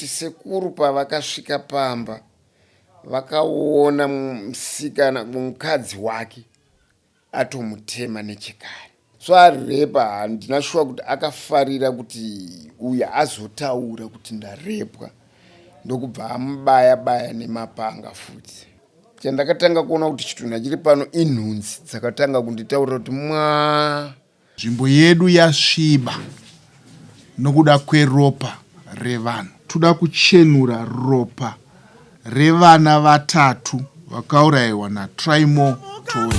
chisekuru pavakasvika pamba vakaona musikana mukadzi wake atomutema nechekare. So arepa, handina shuwa kuti akafarira kuti uya azotaura kuti ndarepwa, ndokubva amubaya-baya nemapanga futi. Chandakatanga kuona kuti chitunha chiri pano inhunzi dzakatanga kunditaurira kuti nzvimbo yedu yasviba nokuda kweropa revanhu. Toda kuchenura ropa revana vatatu vakaurayiwa naTraimo Toyi.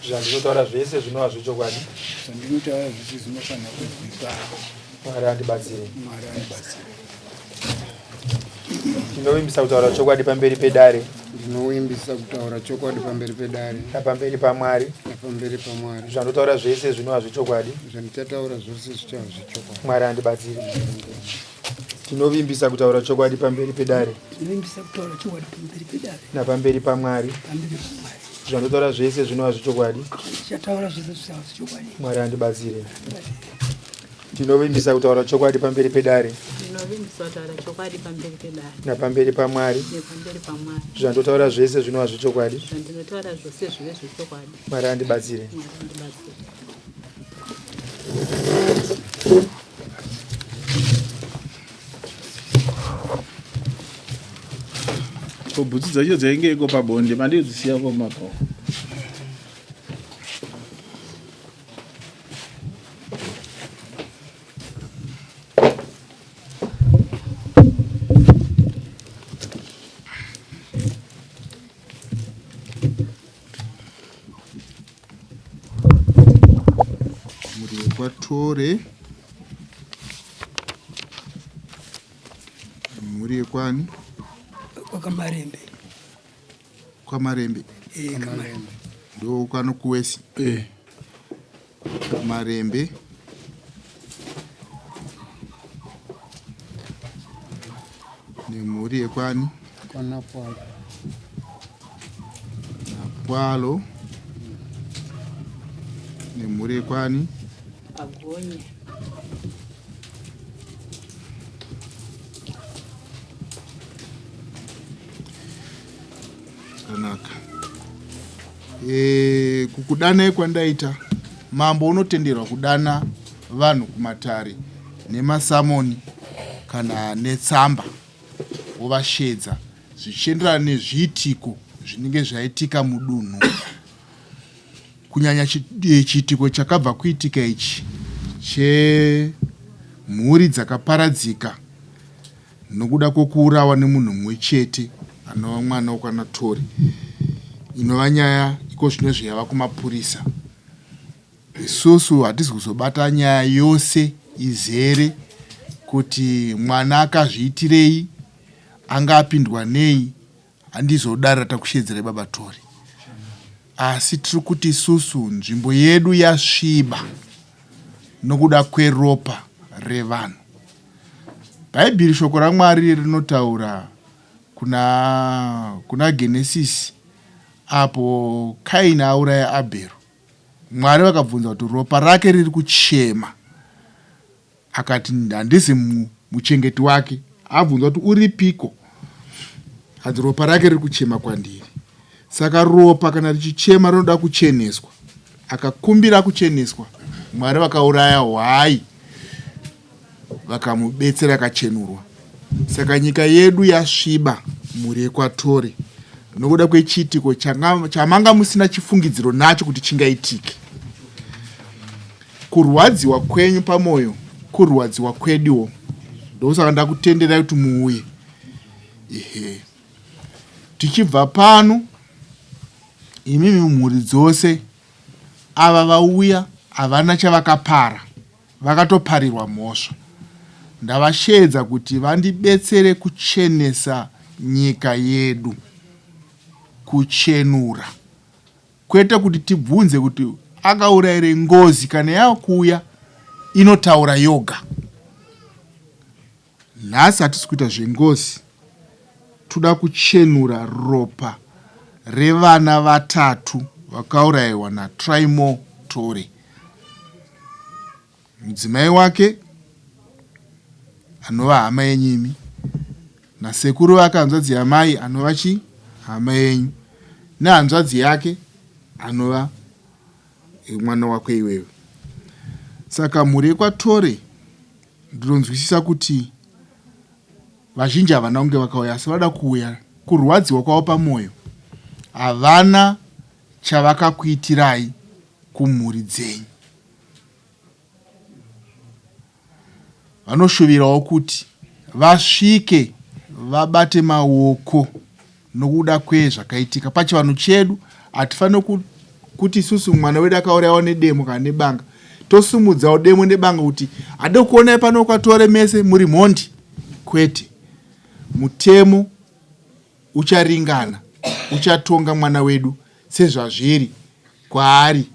Zvandinotaura zvese zvinova zvechokwadi. Zvandinotaura zvese zvinofanira kubvisa. Mwari andibatsire. Mwari andibatsire. Ndinovimbisa kutaura chokwadi pamberi pedare. Ndinovimbisa kutaura chokwadi pamberi pedare. Napamberi paMwari. Napamberi paMwari. Zvandotaura zvese zvinova zvechokwadi. Zvandichataura zvose zvichava zvechokwadi. Mwari andibatsire. Ndinovimbisa kutaura chokwadi pamberi pedare. Ndinovimbisa kutaura chokwadi pamberi pedare. Napamberi paMwari. Pamberi paMwari. Zvandotaura zvese zvinova zvechokwadi. Ndichataura zvese zvichava zvechokwadi. Mwari andibatsire. Ndinovimbisa kutaura chokwadi pamberi pedare. Ndinovimbisa kutaura chokwadi pamberi pedare. Napamberi paMwari. Nepamberi paMwari. Zvandotaura zvese zvinova zvechokwadi. Zvandinotaura zvose zvive zvechokwadi. Mwari andibatsire. Mwari andibatsire. Ko bhutsu dzacho dzainge iko pabonde mandidzisiya komapo. Tore muri yekwani kwakamarembe kwamarembe kamarembe ndo kwano kuwesi kamarembe nemuri yekwani Kwanapwalo. Napwalo nemuri yekwani Agonye. Kanaka. Kukudana kwandaita mambo unotenderwa kudana vanhu kumatare nemasamoni kana netsamba wovashedza zvichienderana nezviitiko zvinenge zvaitika mudunhu. Kunyanya chiitiko chakabva kuitika ichi chemhuri dzakaparadzika nokuda kwokuurawa nemunhu mumwe chete anova mwana wokanaTori, inova nyaya iko zvino zvayava kumapurisa. Isusu hatisi kuzobata nyaya yose izere kuti mwana akazviitirei, anga apindwa nei, handizodaro takushedzera baba Tori. Asi tiri kuti isusu nzvimbo yedu yasviba nokuda kweropa revanhu. Bhaibheri shoko raMwari rinotaura kuna Genesis apo Kaini auraya Abhero. Mwari vakabvunza kuti ropa rake riri kuchema. Akati handisi muchengeti wake. Abvunza kuti uripiko? Hadzi ropa rake riri kuchema kwandiri. Saka ropa kana richichema rinoda kucheneswa. Akakumbira kucheneswa, Mwari vakauraya hwai vakamubetsera akachenurwa. Saka nyika yedu yasviba muri yeKwaTore nokuda kwechiitiko chamanga musina chifungidziro nacho kuti chingaitike. Kurwadziwa kwenyu pamwoyo kurwadziwa kweduwo. Ndosaka ndakutenderai kuti muuye. Tichibva pano, imimi mhuri dzose ava vauya havana chavakapara, vakatoparirwa mhosva. Ndavashedza kuti vandibetsere kuchenesa nyika yedu, kuchenura, kwete kuti tibvunze kuti akaurayire ngozi kana yakuuya inotaura yoga. Nhasi hatisi kuita zvengozi, toda kuchenura ropa revana 3 vakaurayiwa naTraimo Tore. Mudzimai wake anova hama yenyimi nasekuru vake hanzvadzi yamai anova hama yenyu nehanzvadzi yake anova mwana wake iwewe. Saka mhuri yekwaTore ndinonzwisisa kuti vazhinji havana kunge vakauya, asi vada kuuya kurwadziwa kwavo pamwoyo. Havana chavakakuitirai kumhuri dzenyu. Vanoshuvirawo kuti vasvike vabate maoko nokuda kwezvakaitika pachivanhu chedu. Hatifaniri kuti isusu mwana wedu akaurayiwa nedemo kana nebanga tosumudzawo demo nebanga kuti hade kuonai pano kwaTore mese muri mhondi. Kwete, mutemo ucharingana, uchatonga mwana wedu sezvazviri kwaari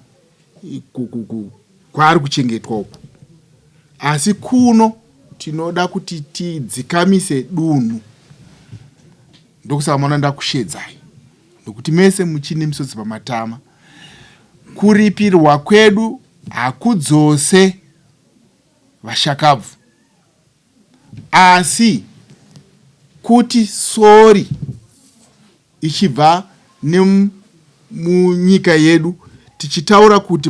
kuchengetwa uku. Asi kuno tinoda kuti tidzikamise dunhu. Ndokusaka maona ndakushedzai nokuti mese muchine misodzi pamatama. Kuripirwa kwedu hakudzose vashakabvu, asi kuti sori ichibva nemunyika yedu tichitaura kuti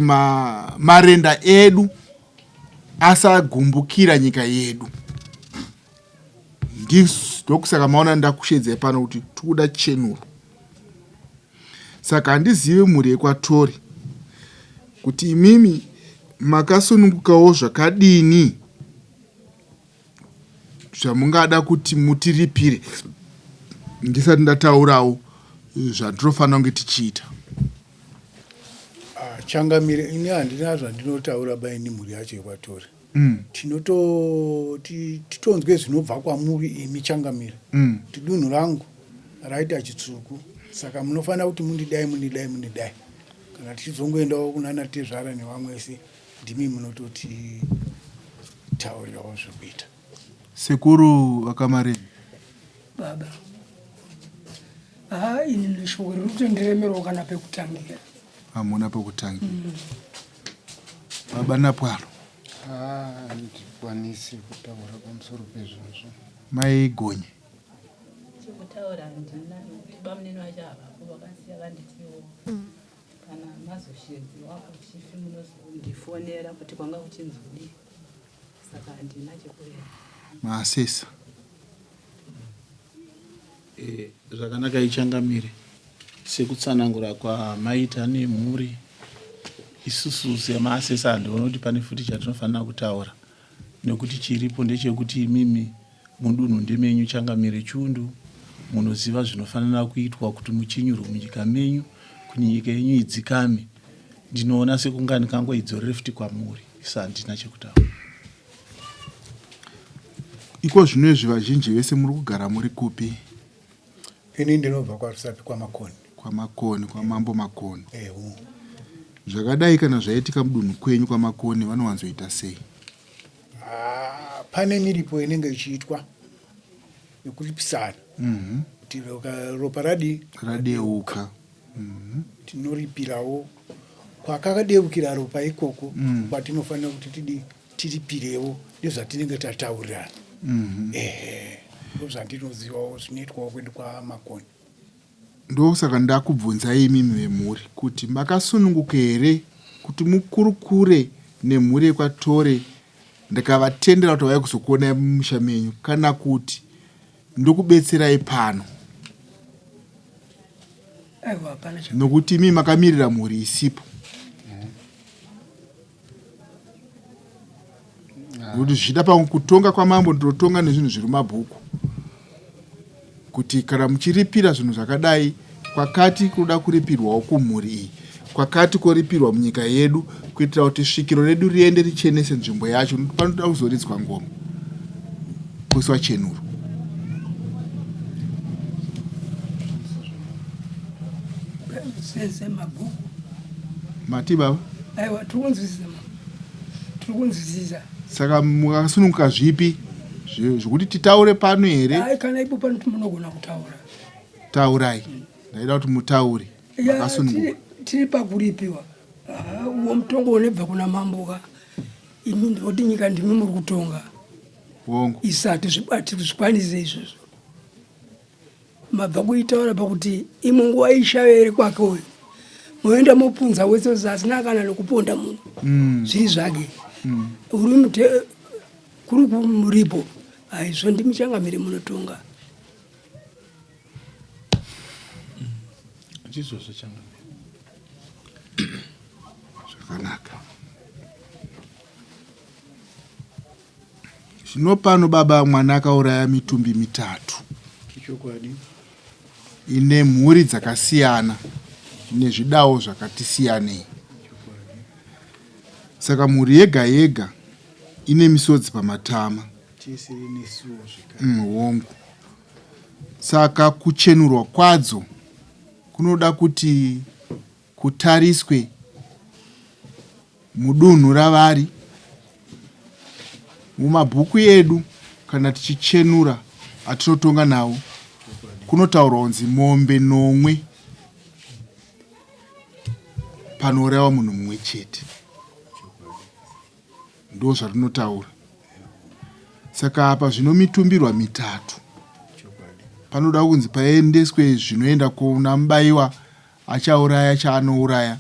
marenda edu asagumbukira nyika yedu. Ndokusaka maona ndakushedzai pano kuti toda chenuro. Saka handizivi mhuri yekwaTore kuti imimi makasunungukawo zvakadini zvamungada kuti mutiripire ndisati ndataurawo zvandinofanira kunge tichiita. Changamire ini handina zvandinotaura baini mhuri yacho yekwaTore. Titonzwe zvinobva kwamuri imi Changamire. Kuti dunhu rangu raita chitsvuku, saka munofanira kuti mundidai. Kana tichizongoendawo kunana Tezvara nevamwe vese, ndimi munototi taurirawo zvekuita. Sekuru Vakamareni. Baba. Ini ndishoko riri kutondiremerwa kana pekutangira. Hamuna pekutangira. Baba Napwaro. Handikwanisi kutaura pamusoro pezvozvo. Mai Gonye. Chekutaura handina nokuti bamunini vacho havapo vakasiya vanditiwo. Kana mazoshedziwa kuchifi munozondifonera kuti kwanga kuchinzwini. Saka handina chekureva. Maasesa. Zvakanaka iChangamire sekutsanangura kwamaita nemhuri. Isusu semaasesa handiona kuti pane futi chatinofanira kutaura, nekuti chiripo ndechekuti imimi mudunhu ndemenyu Changamire Chundu munoziva zvinofanira kuitwa kuti muchinyurwe munyika menyu, kuti nyika yenyu idzikame. Ndinoona sekunga ndikangoidzorere futi kwamuri, isa handina chekutaura. Iko zvinezvi vazhinji vese muri kugara muri kupi? Ini ndinobva kwaRusapi kwaMakoni. KwaMakoni, kwaMambo Makoni. Zvakadai kana zvaitika mudunhu kwenyu kwaMakoni vanowanzoita sei? Pane miripo inenge ichiitwa yekuripisana. Kuti ropa radeuka. Tinoripirawo kwakadeukira ropa ikoko, kwatinofanira kuti tiripirewo ndozvatinenge tataurirana. Ndozvandinozivawo zvinoitwawo kwedu kwaMakoni. Ndosaka ndakubvunzai imimi vemhuri kuti makasununguka here kuti mukurukure nemhuri yekwaTore ndikavatendera kuti vauya kuzokuonai mumusha menyu, kana kuti ndokubetserai pano nokuti imi makamirira mhuri isipo. Kuti zvichida pakutonga kwamambo ndinotonga nezvinhu zviri mumabhuku, kuti kana muchiripira zvinhu zvakadai kwakati kuda kuripirwawo kumhuri iyi, kwakati koripirwa munyika yedu, kuitira kuti svikiro redu riende richenese nzvimbo yacho. Panoda kuzoridzwa ngoma kuiswa chenuro. Mati baba? Aiwa, tiri kunzwisisa. Saka mukasununguka zvipi zvekuti titaure pano here. Ai kana ipo pano munogona kutaura. Taurai. Ndaida kuti mutaure. Makasununguka. Tiri pakuripiwa. Uwo mutongo unobva kuna mamboka. Imi ndoti nyika ndimi muri kutonga. Wongo. Isati zvikwanise izvozvo. Mabva kuitaura pakuti imwe nguva ishavere kwake uyu. Moenda mopunza wese zasina kana nokuponda munhu. Zviri zvake. Kuri kumuripo. Aizvo ndimi changamire munotonga. Izvozvo changamire. Zvakanaka. Zvino pano baba mwana akauraya mitumbi 3. Chokwadi. Ine mhuri dzakasiyana. Nezvidawo zvakati siyanei. Saka mhuri yega yega ine misodzi pamatama. Tese nesuwo zvekare. Hongu. Saka kuchenurwa kwadzo kunoda kuti kutariswe mudunhu ravari. Mumabhuku edu kana tichichenura atinotonga nawo kunotaurwa kunzi mombe 9 panourayiwa munhu mumwe chete. Ndo zvatinotaura. Saka apa zvino mitumbirwa 3. Panoda kunzi paendeswe zvinoenda kuna mubayiwa achauraya chaanouraya.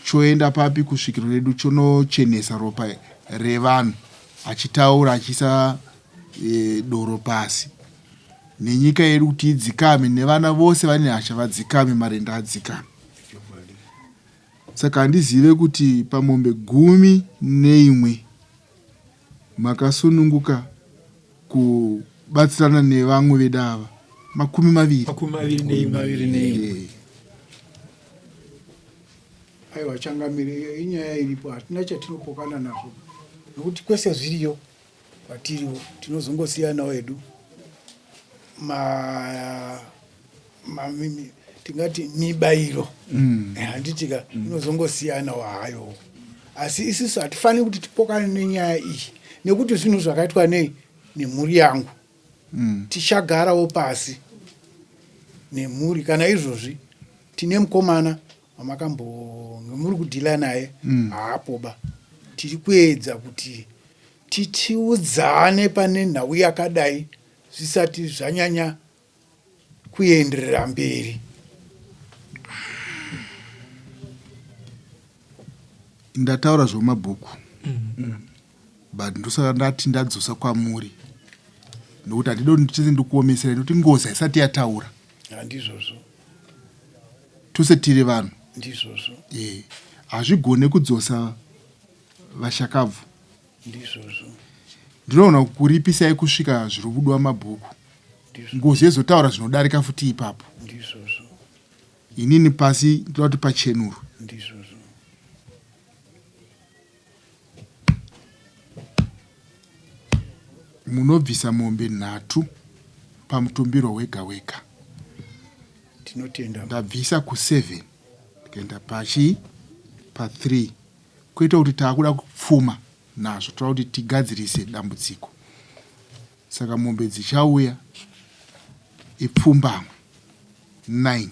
Choenda papi kusvikiro redu chonochenesa ropa revanhu. Achitaura achisa doro pasi. Nenyika yedu kuti idzikame nevana vose vane hasha vadzikame marenda adzikame. Saka handizive kuti pamombe 11 makasununguka kubatsirana nevamwe vedava 20. Aiwa changamire inyaya iripo hatina chatinopokana nazvo. Nokuti kwese zviriyo patiriwo tinozongosiyanawo edu. Tingati mibayiro. Handitika inozongosiyanawo hayo. Asi isusu hatifaniri kuti tipokane nenyaya iyi. Nekuti zvinhu zvakaitwa nemhuri yangu. Tichagarawo pasi nemhuri kana izvozvi tine mukomana muri kudhila naye haapoba. Tiri kuedza kuti titiudzane pane nhau yakadai zvisati zvanyanya kuenderera mberi. Ndataura zvomabhuku. But ndosaka ndati ndadzosa kwamuri. Nokuti handidoni ndichisi ndikuomesera nokuti ngozi haisati yataura. Handizvozvo. Tose tiri vanhu. Ndizvozvo. Hazvigone kudzosa vashakabvu. Ndizvozvo. Ndinoona kuripisai kusvika zviri kudwa mabhuku. Ngozi yezotaura zvinodarika futi ipapo. Ndizvozvo. Inini pasi ndoda kuti pachenuru. Ndizvozvo. Munobvisa mombe 3 pamutumbiro wega wega. Tinotenda. Ndabvisa ku7 ndikaenda pa3 kuita kuti taakuda kupfuma nazvo toda kuti tigadzirise dambudziko. Saka mombe dzichauya ipfumbamwe 9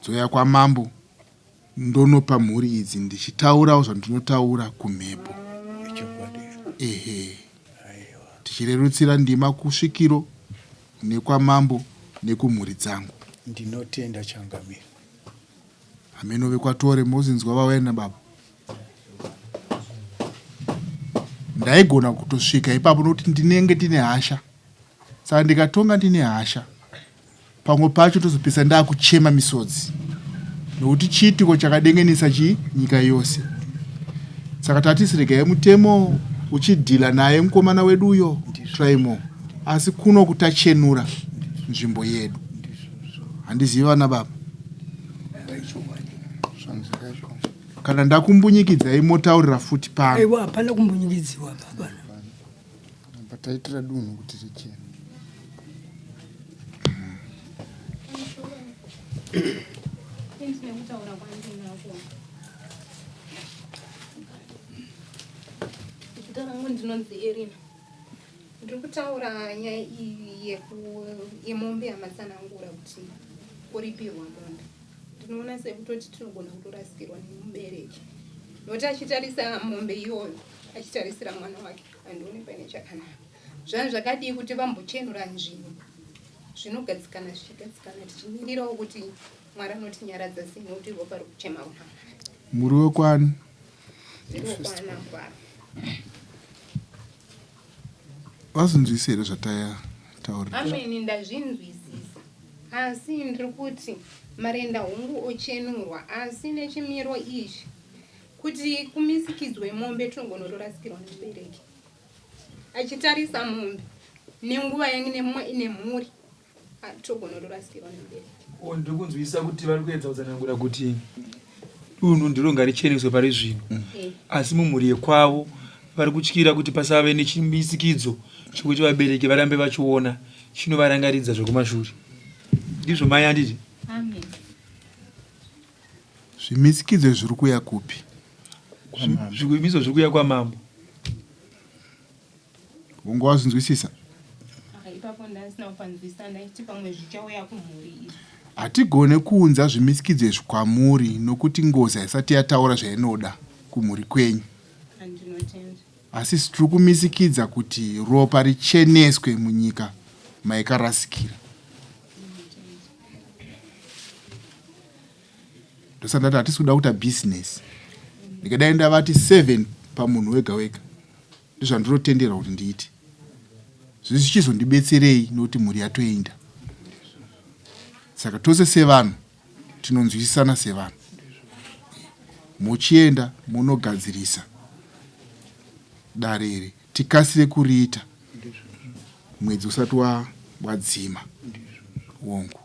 dzoya kwamambo ndonopa mhuri idzi ndichitaurawo zvandinotaura kumhepo. Tichirerutsira ndima kusvikiro nekwamambo nekumhuri dzangu. Ndinotenda changamire. Hamenove kwatore mozinzwa vawena baba. Ndaigona kutosvika ipapo nokuti ndinenge tine hasha. Saka ndikatonga ndine hasha. Pamwe pacho tozopisa ndaakuchema misodzi. Nokuti chiitiko chakadengenesa nyika yose. Saka tatisirega mutemo uchidhila naye mukomana wedu uyo Traimo. Asi kuno kutachenura nzvimbo yedu. Handizivi vana baba. Kana ndakumbunyikidzai motaurira futi pano. Aiwa hapana kumbunyikidziwa baba. Pataitira dunhu kuti richene. rangu ndinonzi Irina. Ndiri kutaura nyaya iyi yemombe yamatsanangura kuti kuripirwa mombe. Ndinoona sekutoti tinogona kutorasikirwa nemubereki. Nokuti achitarisa mombe iyoyo, achitarisira mwana wake, handioni paine chakanaka. Zvanhu zvakadii kuti vambochenura nzvimbo. Zvinogadzikana zvichigadzikana tichimirirawo kuti Mwari anotinyaradza sei nokuti ropa riri kuchema kuna Mwari. Muri wekwani? Ndiri wokwana Kwaro. Wazinzwisa here zvatataura? Ameni ndazvinzwisisa. Asi ndiri kuti marenda hongu ochenurwa, asi nechimiro izvi kuti kumisikidzwe mombe tinogonotorasikirwa nemubereki. Achitarisa mombe nenguva yangu ine mhuri, togonotorasikirwa nemubereki. Ndiri kunzwisisa kuti vari kuedza kutsanangura kuti dunhu ndiro ngaricheneswe pari zvino, asi mumhuri yekwavo vari kutyira kuti pasave nechimisikidzo chokuti vabereki varambe vachiona chinovarangaridza zvekumashure. Ndizvo mai handiti? Amen. Zvimisikidzo zviri kuya kupi? Zvikuimiso zviri kuya kwamambo. Unga wazinzwisisa? Ipapo ndasina kupanzwisisa ndaiti pamwe zvichauya kumhuri izvi. Hatigone kuunza zvimisikidzo izvi kwamuri nokuti ngozi haisati yataura zvainoda kumhuri kwenyu. Handinotenda. Asi tiri kumisikidza kuti ropa richeneswe munyika maikarasikira. Ndosandati hatisi kuda kuita bhizinesi. Ndikadai ndavati 7 pamunhu wega wega. Ndozvandinotendera kuti ndiite. Zvisi zvichizondibetserei nokuti mhuri yatoenda. Saka tose sevanhu tinonzwisisana sevanhu. Muchienda munogadzirisa darere, tikasire kuriita mwedzi usati wadzima wongu.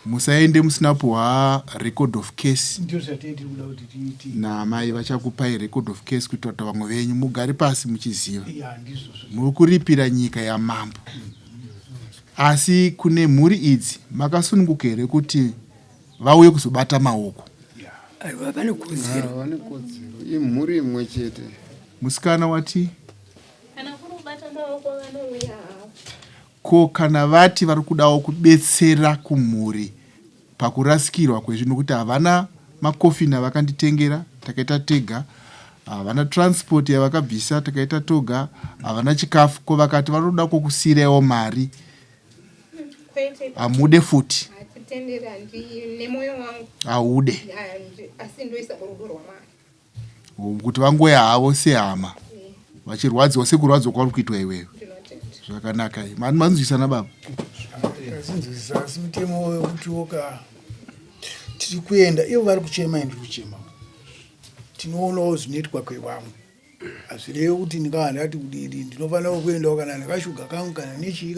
Musaende musina puhwa record of case. Namai vachakupai record of case kuitira kuti vamwe venyu mugare pasi muchiziva. Muri kuripira nyika yamambo. Asi kune mhuri idzi makasununguka here kuti vauye kuzobata maoko? Aiwa, vane kodzero. Vane kodzero. Imhuri imwe chete. Musikana wati? Kana kuri kubata maoko vanouya. Ko kana vati vari kudawo kubetsera kumhuri pakurasikirwa kwezvinhu kuti havana makofini avakanditengera takaita tega, havana transport yavakabvisa takaita toga, havana chikafu, ko vakati vanoda kokusiyirawo mari, hamude futi? Hatitendera nemoyo wangu. Haude? Asi ndoisa rudo rwaMwari. Kuti vangoya havo sehama vachirwadziwa sekurwadziwa kwari kuitwa iwewe. Zvakanaka. Manzwisana baba? Tazinzwisisa, asi mutemo wekuti woka tiri kuenda ivo vari kuchema indi kuchema. Tinoonawo zvinoitwa kwevamwe. Hazvirevi kuti ndingaa ndati kudii ndinofanira kuendawo kana ndakashuga kangu kana nechii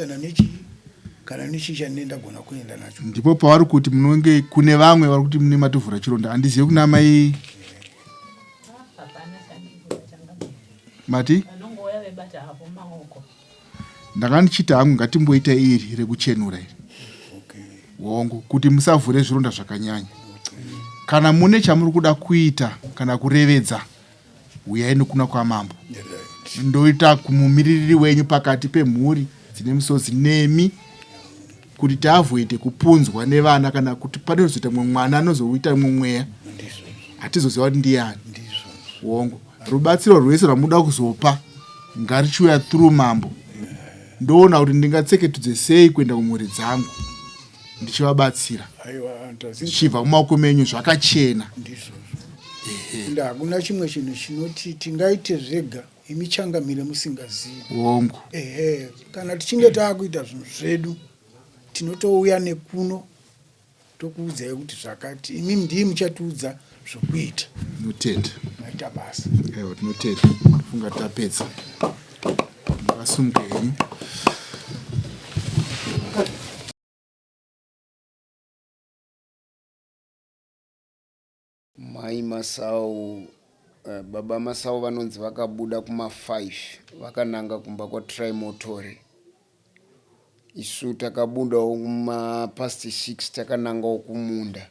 kana nechii chandinenda gona kuenda nacho. Ndipo pavari kuti munonge kune vamwe vari kuti mune matovhura chironda. Handizivi kuna mai mati? Ndanga ndichiti hangu ngatimboita iri rekuchenura iri. Wongo kuti musavhure zvironda zvakanyanya. Kana mune chamuri kuda kuita kana kurevedza, uyai nokuna kwamambo. Ndoita kumumiririri wenyu pakati pemhuri dzine misodzi nemi kuti taavhoite kupunzwa nevana kana kuti panozoita mumwe mwana anozoita mumwe mweya. Hatizoziva kuti ndiani. Wongo. Rubatsiro rwese rwamuda kuzopa ngarichiuya through mambo. Ndoona kuti ndingatseketudze sei kuenda kumhuri dzangu ndichivabatsira. Ndichibva mumaoko menyu zvakachena. Hakuna chimwe chinhu chinoti tingaite zvega imi changamire musingazivi. Wongo. Kana tichinge taakuita zvinhu zvedu tinotouya nekuno tokuudzai kuti zvakati imi ndii muchatiudza zvokuita. Tinotenda. Maita basa. Aiwa, tinotenda. Funga tapedza. Makasumuka henyu. Mai Masau, baba Masau vanonzi vakabuda kuma5 vakananga kumba kwaTrimotore. Isu takabudawo kuma past 6 takanangawo kumunda.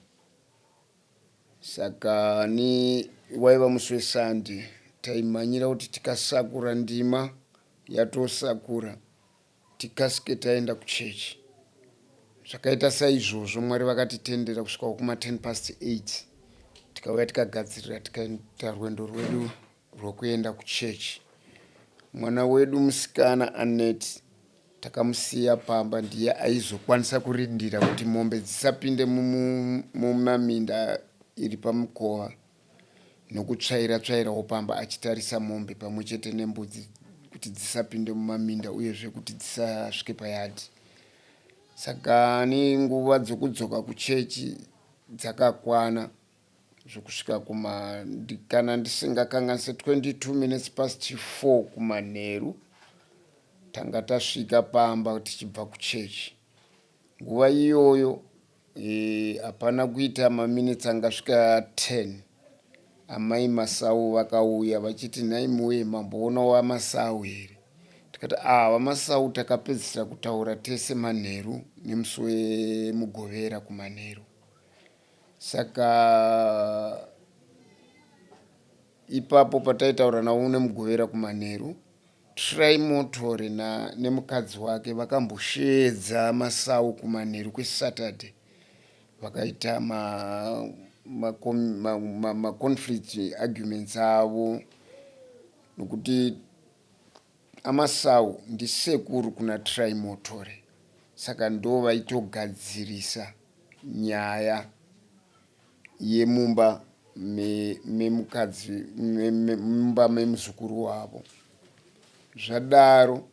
saka ni waiva musi wesande taimhanyira kuti tikasakura ndima yatosakura tikasike taenda kuchechi. Zvakaita saizvozvo Mwari vakatitendera kusvika kuma 8:10 tikauya tikagadzirira tikaita rwendo rwedu rwokuenda kuchechi. Mwana wedu musikana Annette takamusiya pamba, ndiye aizokwanisa kurindira kuti mombe dzisapinde mumaminda iri pamukova nokutsvaira pamba achitarisa mombe pamwe chete nembudzi kuti dzisapinde mumaminda uyezve kuti dzisasvike payadhi. Saka ni nguva dzokudzoka kuchechi dzakakwana zvokusvika kana ndisingakanganise 22 minutes past 4 kumanheru tanga tasvika pamba tichibva kuchechi. Nguva iyoyo hapana kuita maminitsi angasvika 10 amai Masau vakauya vachiti nhai muwe mamboona waMasau here. Tikati vaMasau takapedzisira kutaura tese manheru nemusi wemugovera kumanheru. Saka ipapo pataitaura navo nemugovera kumanheru, Trimotore nemukadzi wake vakambosheedza Masau kumanheru kweSaturday, vakaita conflict arguments avo, nokuti aMasau ndisekuru kuna Trimotore, saka ndo vaitogadzirisa nyaya yemumba memukadzi mumba memuzukuru wavo. Zvadaro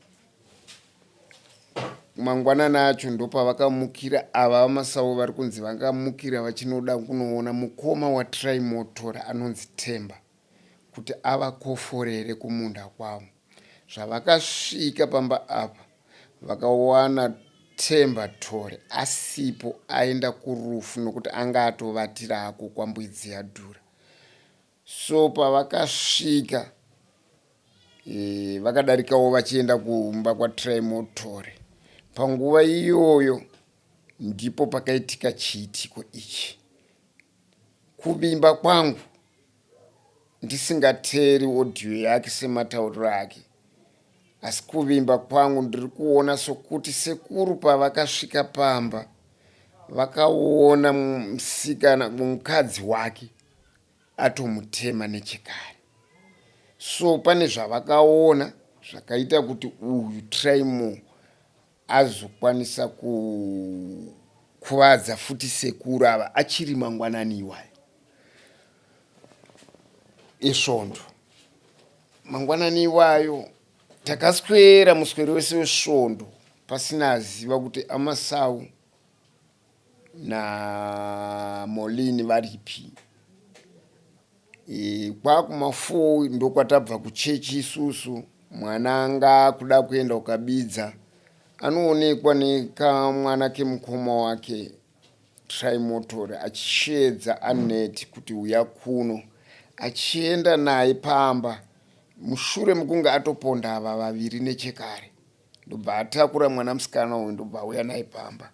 mangwanana acho ndopavakamukira ava vaMasau vari kunzi vakamukira vachinoda kunoona mukoma waTrimotore anonzi Temba kuti avakoforere kumunda kwavo. Zvavakasvika pamba apa vakawana Temba Tore asipo, aenda kurufu nokuti anga atovatirako kwambwidzi yaDhura. So pavakasvika vakadarikawo vachienda kumba kwaTrimotore. Panguva iyoyo ndipo pakaitika chiitiko ichi. Kuvimba kwangu ndisingateeri audio yake sematauriro ake, asi kuvimba kwangu ndiri kuona sokuti sekuru pavakasvika pamba vakaona mukadzi wake atomutema nechekare. So pane zvavakaona zvakaita kuti uyu Trimo azokwanisa kukuvadza futi sekuru ava achiri mangwanani iwayo esvondo. Mangwanani iwayo takaswera muswero wese wesvondo pasina aziva kuti aMasau naMolini varipi. Kwakuma4 ndokwatabva kuchechi isusu. Mwana anga kuda kuenda ukabidza anoonekwa nekamwana kemukoma wake Trimotore achisheedza Annette kuti uya kuno, achienda naye pamba. Mushure mekunge atoponda ava vaviri nechekare ndobva atakura mwana musikana uyu ndobva auya naye pamba.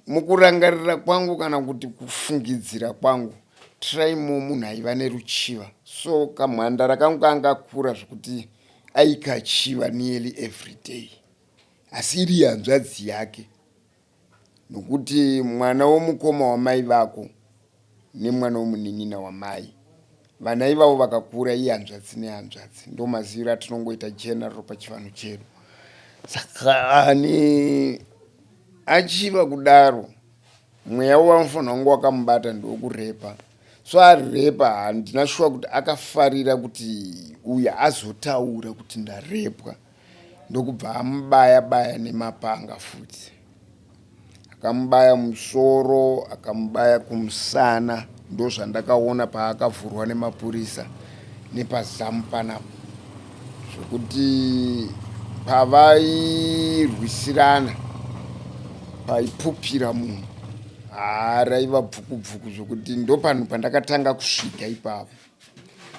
Mukurangarira kwangu kana kuti kufungidzira kwangu, Trimo munhu aiva neruchiva. So kamhandara kangu kanga kura zvokuti aikachiva nearly every day, asi iri hanzvadzi yake, nokuti mwana womukoma wamai vako nemwana womunin'ina wamai, vana ivavo vakakura ihanzvadzi nehanzvadzi. Ndo maziviro atinongoita general pachivanhu chedu. Saka achiva kudaro, mweya wavanofanira kunge wakamubata ndokurepa. So arepa handina shuwa kuti akafarira kuti uya azotaura kuti ndarepwa, ndokubva amubaya nemapanga futi. Akamubaya musoro, akamubaya kumusana. Ndo zvandakaona paakavhurwa nemapurisa nepazamu panapa, zvokuti pavairwisirana paipupira munhu raiva bvukubvuku, zvokuti ndo panhu pandakatanga kusvika ipapo.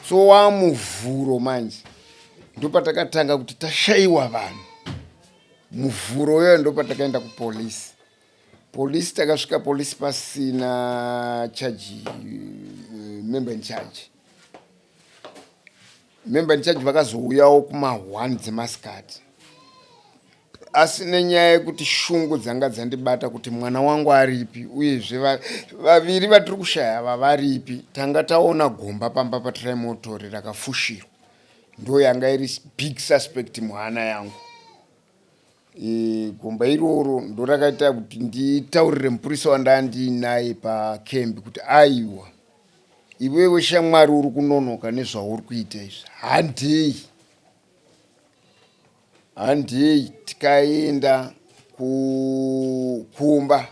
So wamuvhuro manje ndo patakatanga kuti tashayiwa vanhu. Muvhuro yoyo ndo patakaenda kupolisi. polisi takasvika polisi pasina chaji member in charge. Member in charge vakazouyawo kuma1 dzemasikati. Asi nenyaya yekuti shungu dzanga dzandibata kuti mwana wangu aripi uyezve vaviri vatiri kushaya ava varipi, tanga taona gomba pamba paTrimotori rakafushirwa. Ndo yanga iri big suspect muhana yangu. Gomba iroro ndo rakaita kuti nditaurire mupurisa wandandinaye pakembi kuti aiwa, iwewe shamwari uri kunonoka nezvauri kuita izvi, handei. Tikaenda kumba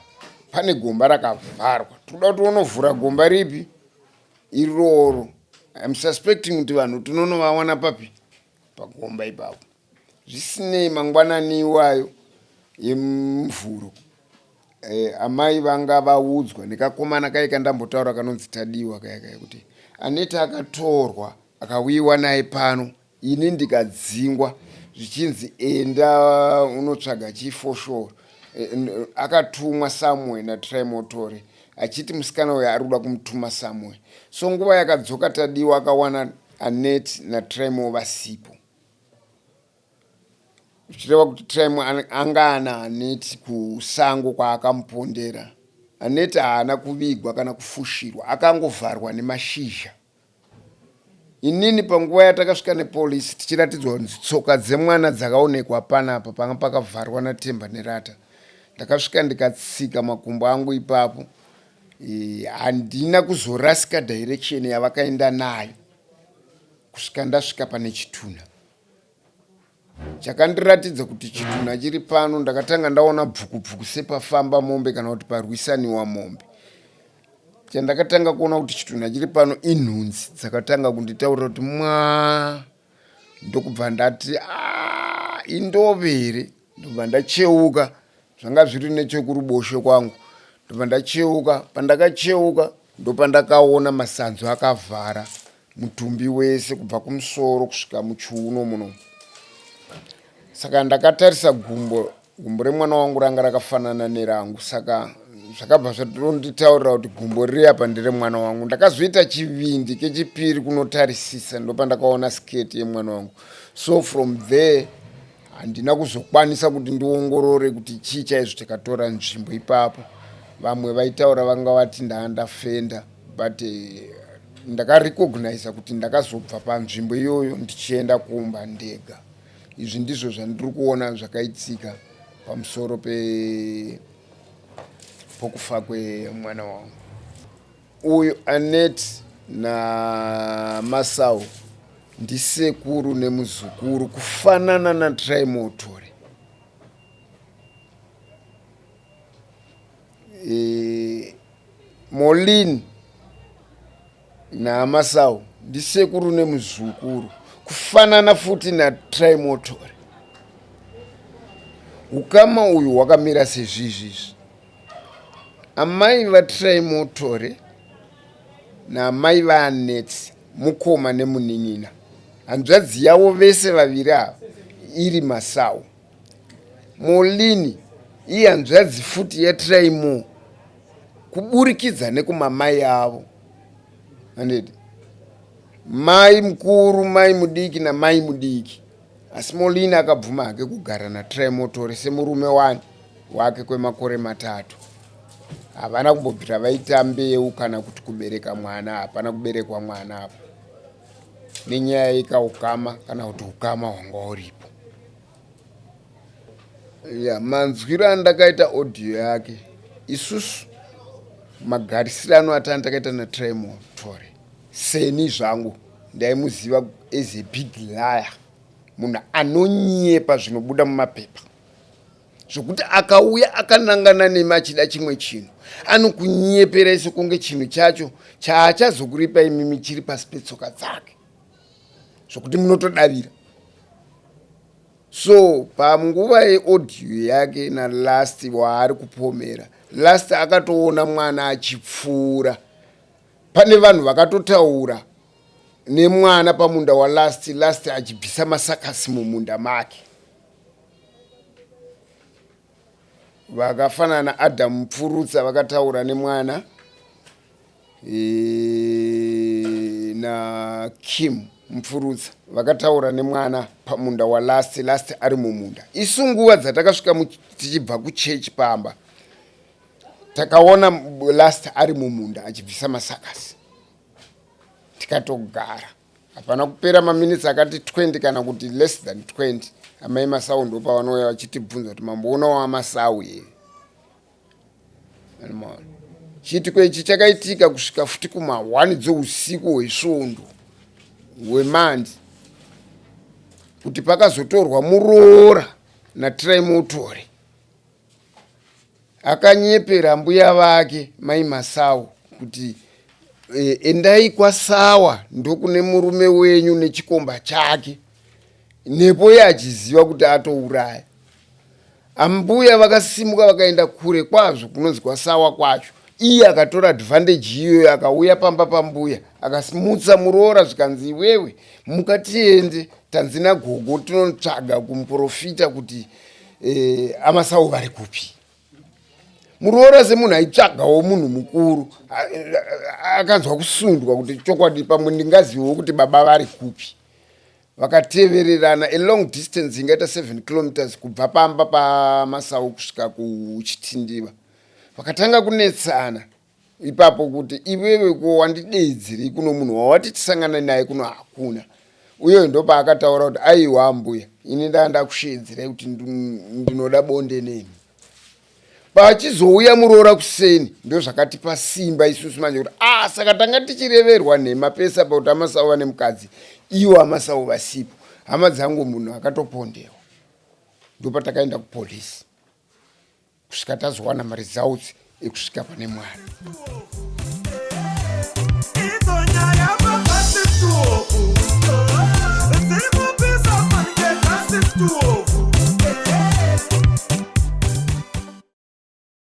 pane gomba rakavharwa, toda kuti unovhura gomba ripi iroro. I'm suspecting kuti vanhu tinonovawana papi pagomba ipapo. Zvisinei mangwanani iwayo yemuvhuro, amai vanga vaudzwa nekakomana kai kandambotaura kanonzi Tadiwa kaya kuti Aneta akatorwa akawiwa naye pano, ini ndikadzingwa zvichinzi enda unotsvaga chifoshoro. Akatumwa Samuel naTrimotori achiti musikana uyu ari kuda kumutuma Samuel. So nguva yakadzoka Tadiwa akawana Anet naTrimo vasipo. Zvichireva kuti Trimo anga ana Anet kusango kwaakamupondera. Anet haana kuvigwa kana kufushirwa, akangovharwa nemashizha. Inini panguva yatakasvika nepolisi tichiratidzwa kuti tsoka dzemwana dzakaonekwa panapa panga pakavharwa natemba nerata. Ndakasvika ndikatsika makumbo angu ipapo. Handina kuzorasika direction yavakaenda nayo kusvika ndasvika pane Chituna. Chakandiratidza kuti Chituna chiri pano, ndakatanga ndaona bvukubvuku sepafamba mombe kana kuti parwisaniwa mombe. Chandakatanga kuona kuti Chituna chiri pano inhunzi dzakatanga kunditaurira kuti ndokubva ndati indovere. Ndobva ndacheuka, zvanga zviri nechekuruboshwe kwangu. Ndobva ndacheuka, pandakacheuka ndopandakaona masanzu akavhara mutumbi wese kubva kumusoro kusvika muchiuno muno. Saka ndakatarisa gumbo remwana wangu ranga rakafanana nerangu. Saka zvakabva zvatonditaurira kuti gumbo riri apa ndere mwana wangu. Ndakazoita chivindi kechipiri kunotarisisa, ndopandakaona sketi yemwana wangu. So from there handina kuzokwanisa kuti ndiongorore kuti chii chaizvo tikatora nzvimbo ipapo. Vamwe vaitaura vanga vati ndandafenda, but ndakarecognize kuti ndakazobva panzvimbo iyoyo ndichienda kumba ndega. Izvi ndizvo zvandiri kuona zvakaitika pamusoro pokufa kwemwana wangu. Uyu Anet naMasau ndisekuru nemuzukuru kufanana naTrimotori. Molini naMasau ndisekuru nemuzukuru kufanana futi naTrimotori. Ukama uyu hwakamira sezvizvizvi. Amai vaTrimotori naamai vaAnet, mukoma nemunin'ina, hanzvadzi yavo vese vaviri ava iri Masau. Molini iye hanzvadzi futi yaTrimo kuburikidza nekumamai avo. Handedi mai mukuru, mai mudiki namai mudiki. Asi Molini akabvuma hake kugara naTrimotori semurume wake kwemakore 3. Havana kumbobvira vaita mbeu kana kuti kubereka mwana, hapana kuberekwa mwana apo. Nenyaya yekaukama kana kuti ukama hwanga huripo. Manzwiro andakaita audio yake, isusu magarisirano atandakaita naTrimotori, seni zvangu ndaimuziva as a big liar, munhu anonyepa zvinobuda mumapepa. Zvokuti akauya akanangana nemi achida chimwe chinhu, anokunyepera iso kunge chinhu chacho chaachazokuripa imimi chiri pasi petsoka dzake, zvokuti munotodavira. So panguva yeaudio yake naLast waari kupomera, Last akatoona mwana achipfuura. Pane vanhu vakatotaura nemwana pamunda waLast, Last achibvisa masakasi mumunda make. vakafanana naAdam Mupfurutsa vakataura nemwana naKim Mupfurutsa vakataura nemwana pamunda waLast ari mumunda. Isu nguva dzatakasvika tichibva kuchechi pamba takaona Last ari mumunda achibvisa masakasi, tikatogara. Hapana kupera maminitsi akati 20 kana kuti less than 20 amai Masau ndo pavanouya vachitibvunza kuti mamboona waMasau here. Chiitiko ichi chakaitika kusvika futi kuma1 dzousiku hwesvondo hweMandi, kuti pakazotorwa muroora naTraimotore akanyepera mbuya vake mai Masau kuti endai kwaSawa ndokune murume wenyu nechikomba chake, nepo yachiziva kuti atouraya. Ambuya vakasimuka vakaenda kure kwazvo kunonzi kwaSawa kwacho. Iye akatora advantage iyoyo akauya pamba pambuya akasimutsa muroora zvikanzi iwewe mukatiende tanzina gogo tinotsvaga kumuprofita kuti aMasau vari kupi. Muroora semunhu aitsvagawo munhu mukuru akanzwa kusundwa kuti chokwadi pamwe ndingazivewo kuti baba vari kupi. Vakatevererana a long distance ingaita 7 kilometers kubva pamba paMasau kusvika kuChitindiva. Vakatanga kunetsana ipapo kuti iwewe ko wandidedzerei kuno munhu wawati tisangana naye kuno hakuna. Uye ndo paakataura kuti aiwa mbuya ini ndakushenzerai kuti ndinoda bonde nemi. Pachizouya muroora kuseni ndo zvakatipa simba isusu manje kuti saka tanga tichireverwa nhema pesa pauti aMasau ane mukadzi, iwo aMasau vasipo. Hama dzangu munhu akatopondewa. Ndo patakaenda kupolisi kusvika tazowana maresults ekusvika pane Mwari. It's